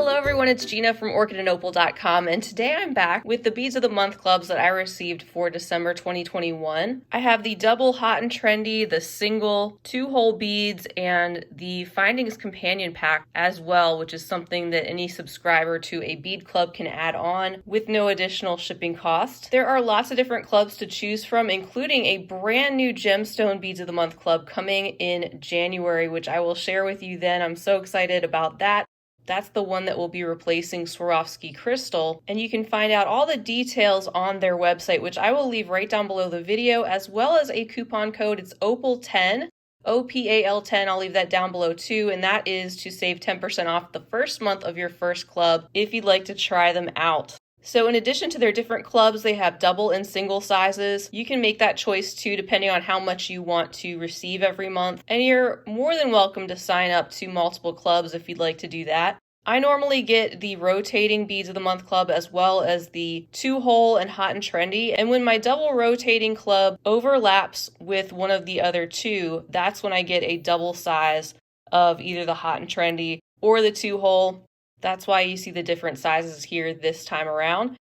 Hello everyone, it's Gina from orchidandopal.com, and today I'm back with the Beads of the Month clubs that I received for December 2021. I have the double hot and trendy, the single 2-hole beads, and the Findings companion pack as well, which is something that any subscriber to a bead club can add on with no additional shipping cost. There are lots of different clubs to choose from, including a brand new gemstone Beads of the Month club coming in January, which I will share with you then. I'm so excited about that. That's the one that will be replacing Swarovski crystal, and you can find out all the details on their website, which I will leave right down below the video, as well as a coupon code. It's Opal10, OPAL10. I'll leave that down below too, and that is to save 10% off the first month of your first club if you'd like to try them out. So in addition to their different clubs, they have double and single sizes. You can make that choice too, depending on how much you want to receive every month. And you're more than welcome to sign up to multiple clubs if you'd like to do that. I normally get the rotating Beads of the Month club as well as the 2-hole and hot and trendy. And when my double rotating club overlaps with one of the other two, that's when I get a double size of either the hot and trendy or the 2-hole. That's why you see the different sizes here this time around.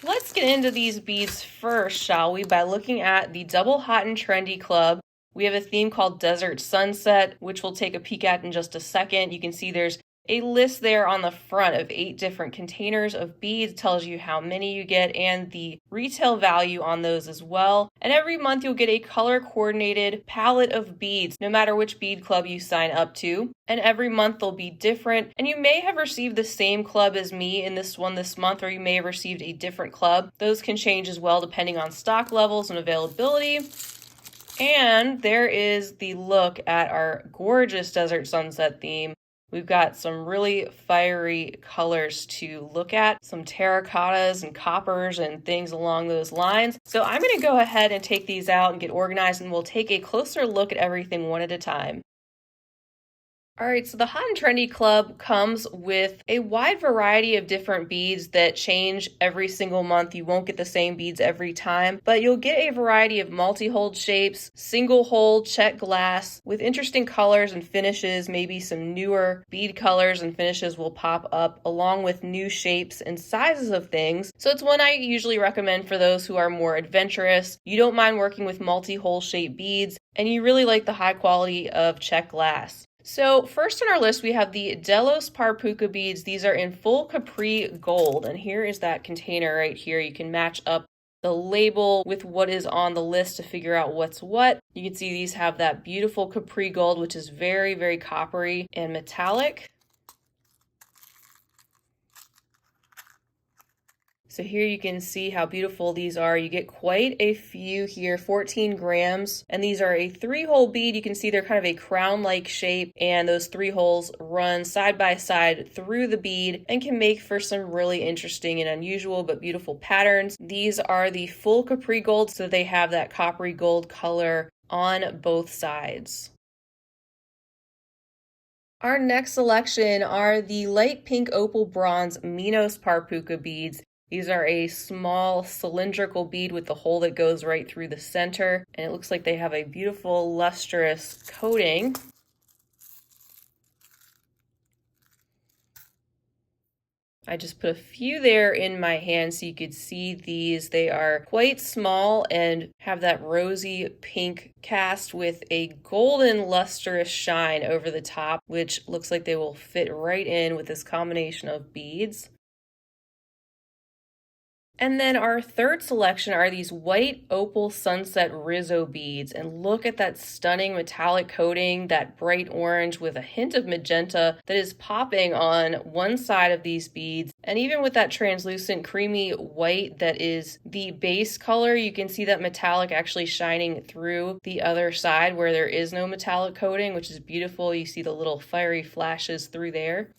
Let's get into these beads first, shall we, by looking at the double hot and trendy club. We have a theme called Desert Sunset, which we'll take a peek at in just a second. You can see there's a list there on the front of 8 different containers of beads, tells you how many you get and the retail value on those as well. And every month you'll get a color coordinated palette of beads, no matter which bead club you sign up to. And every month they'll be different. And you may have received the same club as me in this one this month, or you may have received a different club. Those can change as well depending on stock levels and availability. And there is the look at our gorgeous Desert Sunset theme. We've got some really fiery colors to look at, some terracottas and coppers and things along those lines. So I'm going to go ahead and take these out and get organized, and we'll take a closer look at everything one at a time. All right, so the Hot and Trendy Club comes with a wide variety of different beads that change every single month. You won't get the same beads every time, but you'll get a variety of multi-hold shapes, single-hold check glass with interesting colors and finishes. Maybe some newer bead colors and finishes will pop up along with new shapes and sizes of things. So it's one I usually recommend for those who are more adventurous. You don't mind working with multi-hole shape beads, and you really like the high quality of check glass. So first on our list, we have the Delos Parpuca beads. These are in full Capri gold, and here is that container right here. You can match up the label with what is on the list to figure out what's what. You can see these have that beautiful Capri gold, which is very, very coppery and metallic. So here you can see how beautiful these are. You get quite a few here, 14 grams. And these are a 3-hole bead. You can see they're kind of a crown-like shape, and those 3 holes run side by side through the bead and can make for some really interesting and unusual but beautiful patterns. These are the full Capri gold, so they have that coppery gold color on both sides. Our next selection are the light pink opal bronze Minos Parpuca beads. These are a small cylindrical bead with the hole that goes right through the center, and it looks like they have a beautiful lustrous coating. I just put a few there in my hand so you could see these. They are quite small and have that rosy pink cast with a golden lustrous shine over the top, which looks like they will fit right in with this combination of beads. And then our third selection are these white opal sunset Rizzo beads. And look at that stunning metallic coating, that bright orange with a hint of magenta that is popping on one side of these beads. And even with that translucent creamy white that is the base color, you can see that metallic actually shining through the other side where there is no metallic coating, which is beautiful. You see the little fiery flashes through there.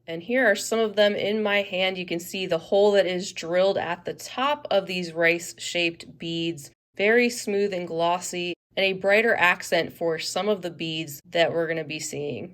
And here are some of them in my hand. You can see the hole that is drilled at the top of these rice-shaped beads. Very smooth and glossy, and a brighter accent for some of the beads that we're going to be seeing.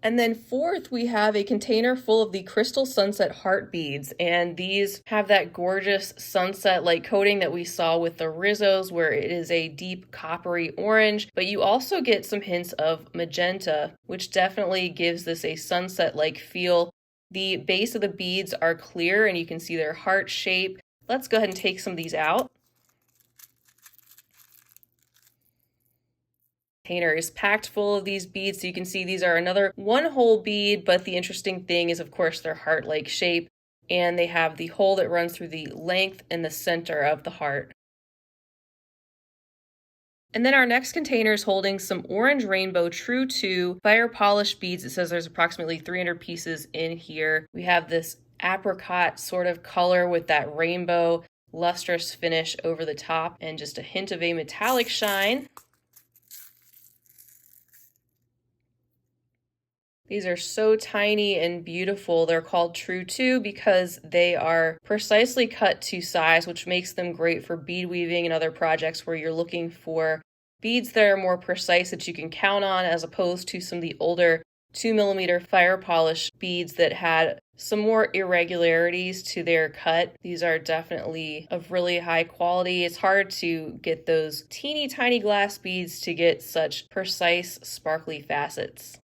And then fourth, we have a container full of the Crystal Sunset Heart beads, and these have that gorgeous sunset-like coating that we saw with the Rizzos, where it is a deep coppery orange, but you also get some hints of magenta, which definitely gives this a sunset-like feel. The base of the beads are clear, and you can see their heart shape. Let's go ahead and take some of these out. Container is packed full of these beads, so you can see these are another one hole bead, but the interesting thing is, of course, their heart-like shape, and they have the hole that runs through the length and the center of the heart. And then our next container is holding some orange rainbow True 2 fire polished beads. It says there's approximately 300 pieces in here. We have this apricot sort of color with that rainbow lustrous finish over the top and just a hint of a metallic shine. These are so tiny and beautiful. They're called True 2 because they are precisely cut to size, which makes them great for bead weaving and other projects where you're looking for beads that are more precise that you can count on, as opposed to some of the older 2mm fire polish beads that had some more irregularities to their cut. These are definitely of really high quality. It's hard to get those teeny tiny glass beads to get such precise, sparkly facets.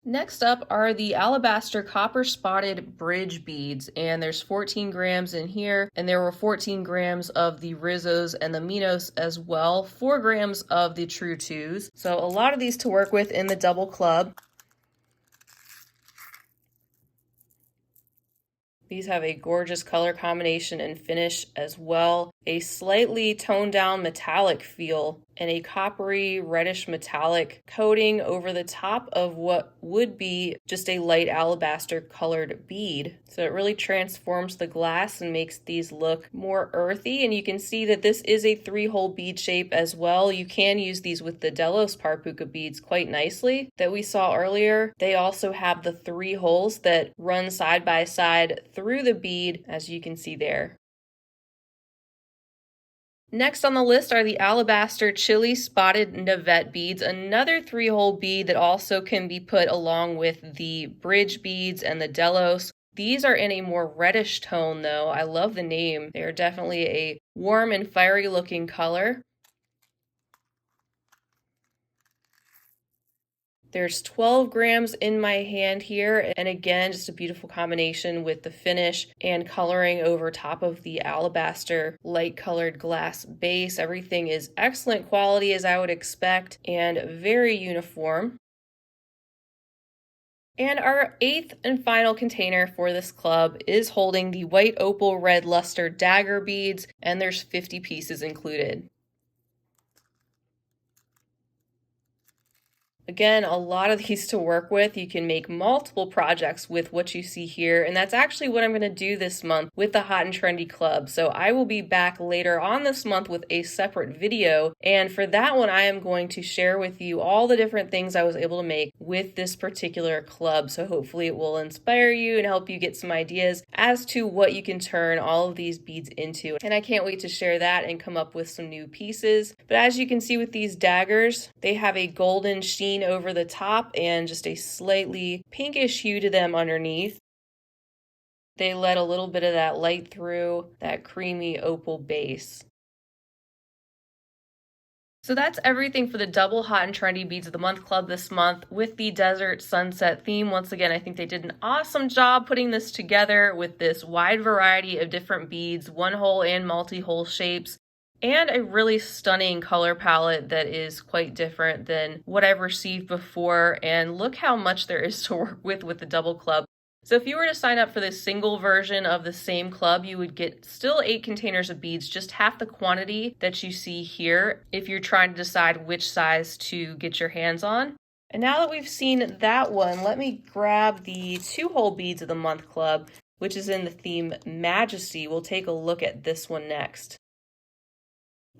Next up are the alabaster copper spotted bridge beads, and there's 14 grams in here, and there were 14 grams of the Rizzos and the Minos as well, 4 grams of the True 2s. So a lot of these to work with in the double club. These have a gorgeous color combination and finish as well. A slightly toned down metallic feel and a coppery reddish metallic coating over the top of what would be just a light alabaster colored bead. So it really transforms the glass and makes these look more earthy. And you can see that this is a 3-hole bead shape as well. You can use these with the Delos Parpuca beads quite nicely that we saw earlier. They also have the 3 holes that run side by side through the bead, as you can see there. Next on the list are the alabaster chili spotted navette beads, another 3-hole bead that also can be put along with the bridge beads and the Delos. These are in a more reddish tone though. I love the name. They are definitely a warm and fiery looking color. There's 12 grams in my hand here, and again, just a beautiful combination with the finish and coloring over top of the alabaster light colored glass base. Everything is excellent quality as I would expect and very uniform. And our 8th and final container for this club is holding the white opal red luster dagger beads, and there's 50 pieces included. Again, a lot of these to work with. You can make multiple projects with what you see here, and that's actually what I'm going to do this month with the Hot and Trendy Club. So I will be back later on this month with a separate video, and for that one I am going to share with you all the different things I was able to make with this particular club. So hopefully it will inspire you and help you get some ideas as to what you can turn all of these beads into. And I can't wait to share that and come up with some new pieces. But as you can see with these daggers, they have a golden sheen over the top and just a slightly pinkish hue to them underneath. They let a little bit of that light through that creamy opal base. So that's everything for the double Hot and Trendy Beads of the Month Club this month with the desert sunset theme. Once again, I think they did an awesome job putting this together with this wide variety of different beads, one-hole and multi-hole shapes, and a really stunning color palette that is quite different than what I've received before. And look how much there is to work with the double club. So if you were to sign up for this single version of the same club, you would get still 8 containers of beads, just half the quantity that you see here if you're trying to decide which size to get your hands on. And now that we've seen that one, let me grab the 2-hole beads of the month club, which is in the theme Majesty. We'll take a look at this one next.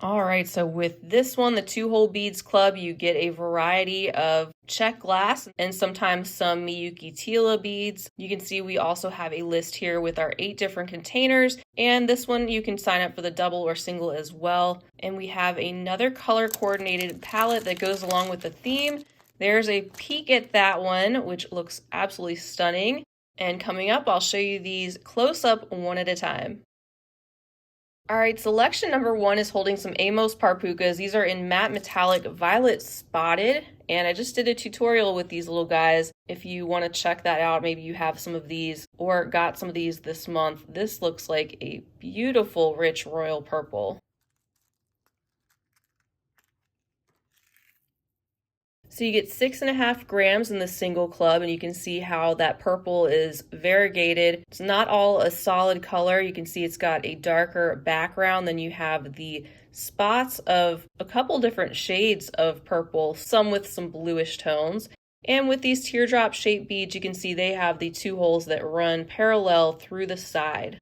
All right, so with this one, the 2-hole beads club, you get a variety of check glass and sometimes some Miyuki Tila beads. You can see we also have a list here with our 8 different containers, and this one you can sign up for the double or single as well. And we have another color coordinated palette that goes along with the theme. There's a peek at that one, which looks absolutely stunning. And coming up, I'll show you these close up one at a time. All right, selection number one is holding some Amos Parpukas. These are in matte metallic violet spotted, and I just did a tutorial with these little guys. If you want to check that out, maybe you have some of these or got some of these this month. This looks like a beautiful, rich royal purple. So you get 6.5 grams in the single club, and you can see how that purple is variegated. It's not all a solid color. You can see it's got a darker background. Then you have the spots of a couple different shades of purple, some with some bluish tones. And with these teardrop shaped beads, you can see they have the two holes that run parallel through the side.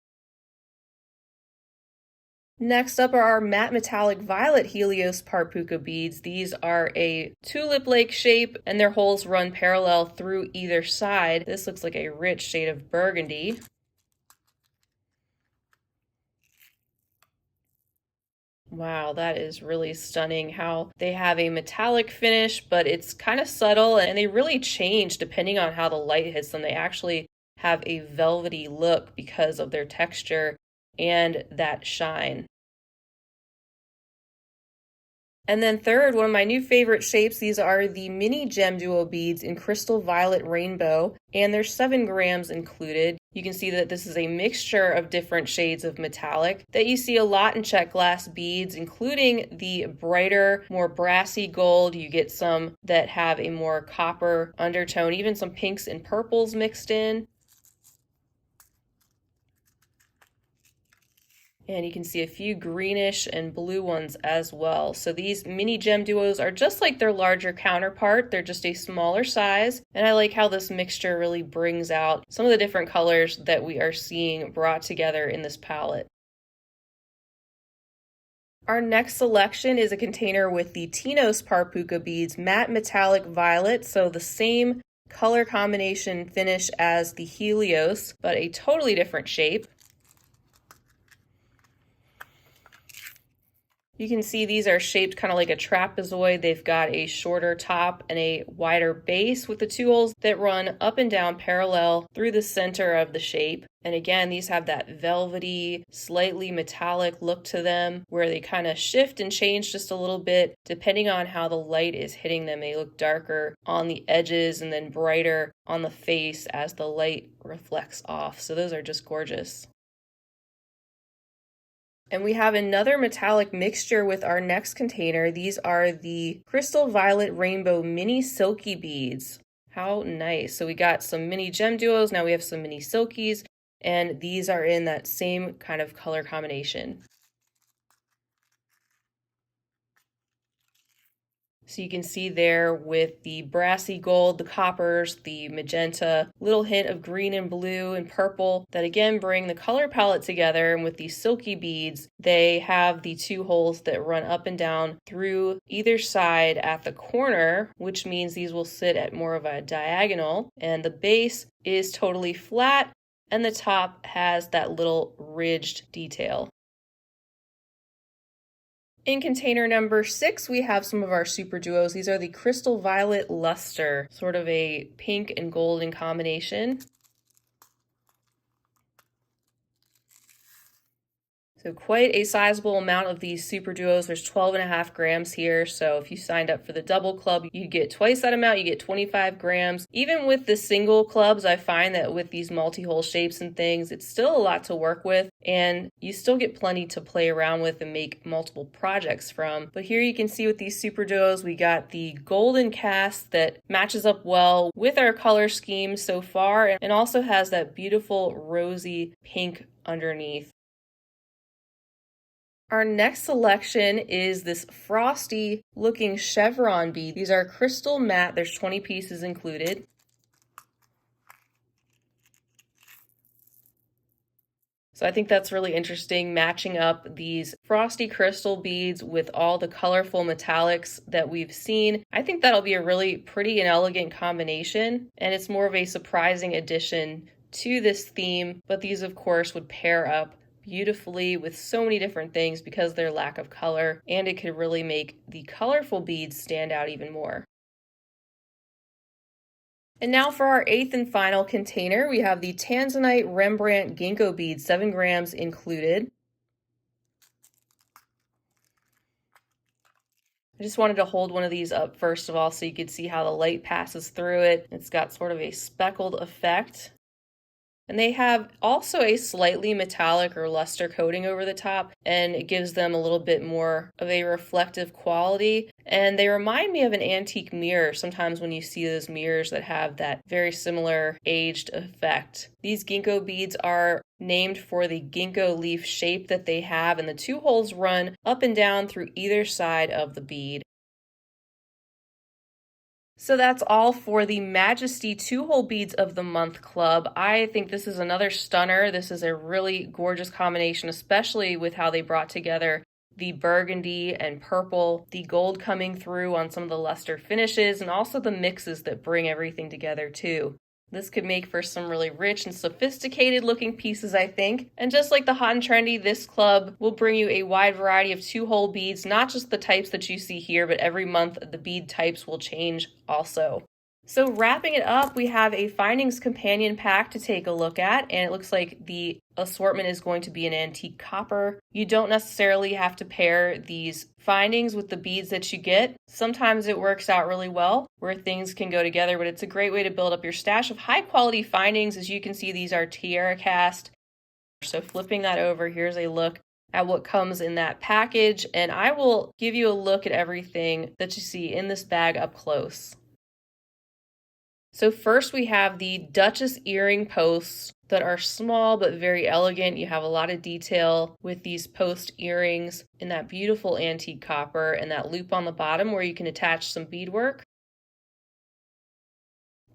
Next up are our matte metallic violet Helios Parpuka beads. These are a tulip lake shape and their holes run parallel through either side. This looks like a rich shade of burgundy. Wow, that is really stunning how they have a metallic finish, but it's kind of subtle and they really change depending on how the light hits them. They actually have a velvety look because of their texture and that shine. And then third, one of my new favorite shapes, these are the mini gem duo beads in crystal violet rainbow, and there's 7 grams included. You can see that this is a mixture of different shades of metallic that you see a lot in check glass beads, including the brighter, more brassy gold. You get some that have a more copper undertone, even some pinks and purples mixed in. And you can see a few greenish and blue ones as well. So these mini gem duos are just like their larger counterpart. They're just a smaller size. And I like how this mixture really brings out some of the different colors that we are seeing brought together in this palette. Our next selection is a container with the Tinos Parpuka beads, matte metallic violet. So the same color combination finish as the Helios, but a totally different shape. You can see these are shaped kind of like a trapezoid. They've got a shorter top and a wider base with the two holes that run up and down parallel through the center of the shape. And again, these have that velvety, slightly metallic look to them where they kind of shift and change just a little bit depending on how the light is hitting them. They look darker on the edges and then brighter on the face as the light reflects off. So those are just gorgeous. And we have another metallic mixture with our next container. These are the Crystal Violet Rainbow Mini Silky Beads. How nice. So we got some mini gem duos, now we have some mini silkies, and these are in that same kind of color combination. So you can see there with the brassy gold, the coppers, the magenta, little hint of green and blue and purple that again bring the color palette together. And with these silky beads, they have the two holes that run up and down through either side at the corner, which means these will sit at more of a diagonal. And the base is totally flat and the top has that little ridged detail. In container number 6, we have some of our super duos. These are the Crystal Violet Luster, sort of a pink and golden combination. So quite a sizable amount of these super duos. There's 12.5 grams here. So if you signed up for the double club, you get twice that amount. You get 25 grams. Even with the single clubs, I find that with these multi-hole shapes and things, it's still a lot to work with. And you still get plenty to play around with and make multiple projects from. But here you can see with these super duos, we got the golden cast that matches up well with our color scheme so far and also has that beautiful rosy pink underneath. Our next selection is this frosty looking chevron bead. These are crystal matte. There's 20 pieces included. So I think that's really interesting, matching up these frosty crystal beads with all the colorful metallics that we've seen. I think that'll be a really pretty and elegant combination, and it's more of a surprising addition to this theme, but these of course would pair up beautifully with so many different things because of their lack of color, and it could really make the colorful beads stand out even more. And now for our 8th and final container, we have the Tanzanite Rembrandt Ginkgo beads, 7 grams included. I just wanted to hold one of these up first of all so you could see how the light passes through it. It's got sort of a speckled effect. And they have also a slightly metallic or luster coating over the top, and it gives them a little bit more of a reflective quality. And they remind me of an antique mirror sometimes when you see those mirrors that have that very similar aged effect. These ginkgo beads are named for the ginkgo leaf shape that they have, and the 2 holes run up and down through either side of the bead. So that's all for the Majesty 2-hole beads of the month club. I think this is another stunner. This is a really gorgeous combination, especially with how they brought together the burgundy and purple, the gold coming through on some of the luster finishes, and also the mixes that bring everything together too. This could make for some really rich and sophisticated looking pieces, I think. And just like the Hot and Trendy, this club will bring you a wide variety of 2-hole beads, not just the types that you see here, but every month the bead types will change also. So wrapping it up, we have a Findings Companion Pack to take a look at, and it looks like the assortment is going to be an antique copper. You don't necessarily have to pair these findings with the beads that you get. Sometimes it works out really well where things can go together, but it's a great way to build up your stash of high quality findings. As you can see, these are tiara cast. So flipping that over, here's a look at what comes in that package, and I will give you a look at everything that you see in this bag up close. So first we have the Duchess earring posts that are small but very elegant. You have a lot of detail with these post earrings in that beautiful antique copper and that loop on the bottom where you can attach some beadwork.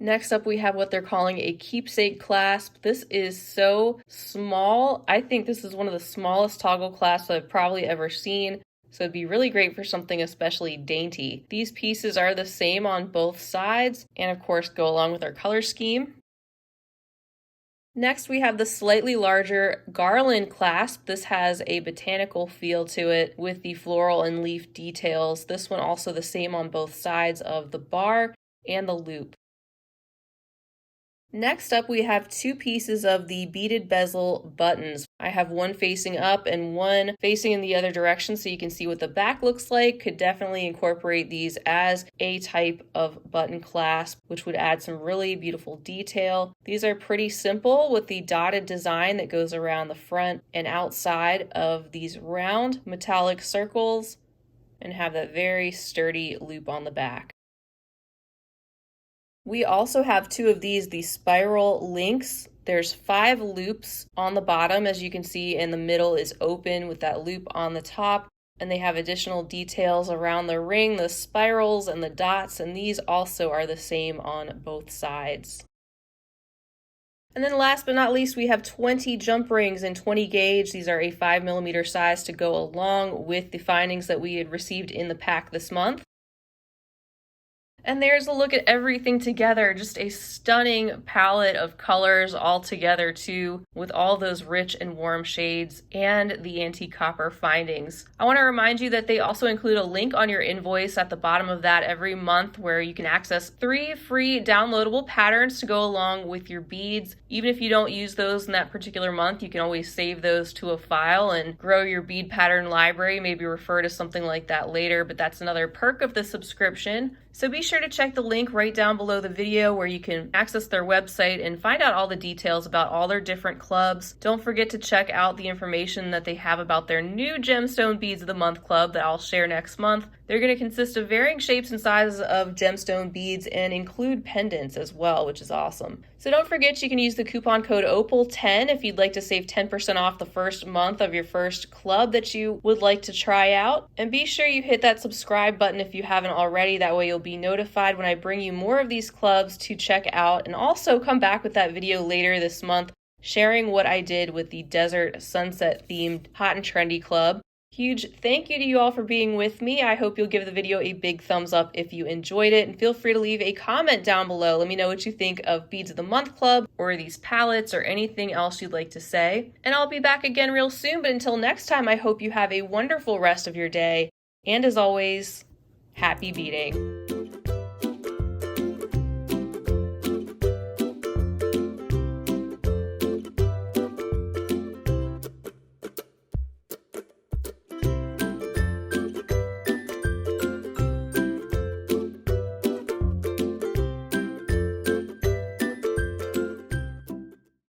Next up we have what they're calling a keepsake clasp. This is so small. I think this is one of the smallest toggle clasps I've probably ever seen. So it'd be really great for something especially dainty. These pieces are the same on both sides and of course go along with our color scheme. Next we have the slightly larger garland clasp. This has a botanical feel to it with the floral and leaf details. This one also the same on both sides of the bar and the loop. Next up we have 2 pieces of the beaded bezel buttons. I have one facing up and one facing in the other direction so you can see what the back looks like. Could definitely incorporate these as a type of button clasp, which would add some really beautiful detail. These are pretty simple with the dotted design that goes around the front and outside of these round metallic circles and have that very sturdy loop on the back. We also have 2 of these, the spiral links. There's 5 loops on the bottom, as you can see, and the middle is open with that loop on the top. And they have additional details around the ring, the spirals and the dots, and these also are the same on both sides. And then last but not least, we have 20 jump rings in 20 gauge. These are a 5mm size to go along with the findings that we had received in the pack this month. And there's a look at everything together, just a stunning palette of colors all together too, with all those rich and warm shades and the antique copper findings. I want to remind you that they also include a link on your invoice at the bottom of that every month where you can access 3 free downloadable patterns to go along with your beads. Even if you don't use those in that particular month, you can always save those to a file and grow your bead pattern library, maybe refer to something like that later, but that's another perk of the subscription. So be sure to check the link right down below the video where you can access their website and find out all the details about all their different clubs. Don't forget to check out the information that they have about their new Gemstone Beads of the Month club that I'll share next month. They're going to consist of varying shapes and sizes of gemstone beads and include pendants as well, which is awesome. So don't forget you can use the coupon code OPAL10 if you'd like to save 10% off the first month of your first club that you would like to try out. And be sure you hit that subscribe button if you haven't already. That way you'll be notified when I bring you more of these clubs to check out, and also come back with that video later this month sharing what I did with the Desert Sunset themed Hot and Trendy club. Huge thank you to you all for being with me. I hope you'll give the video a big thumbs up if you enjoyed it, and feel free to leave a comment down below. Let me know what you think of Beads of the Month Club or these palettes or anything else you'd like to say. And I'll be back again real soon, but until next time, I hope you have a wonderful rest of your day. And as always, happy beading.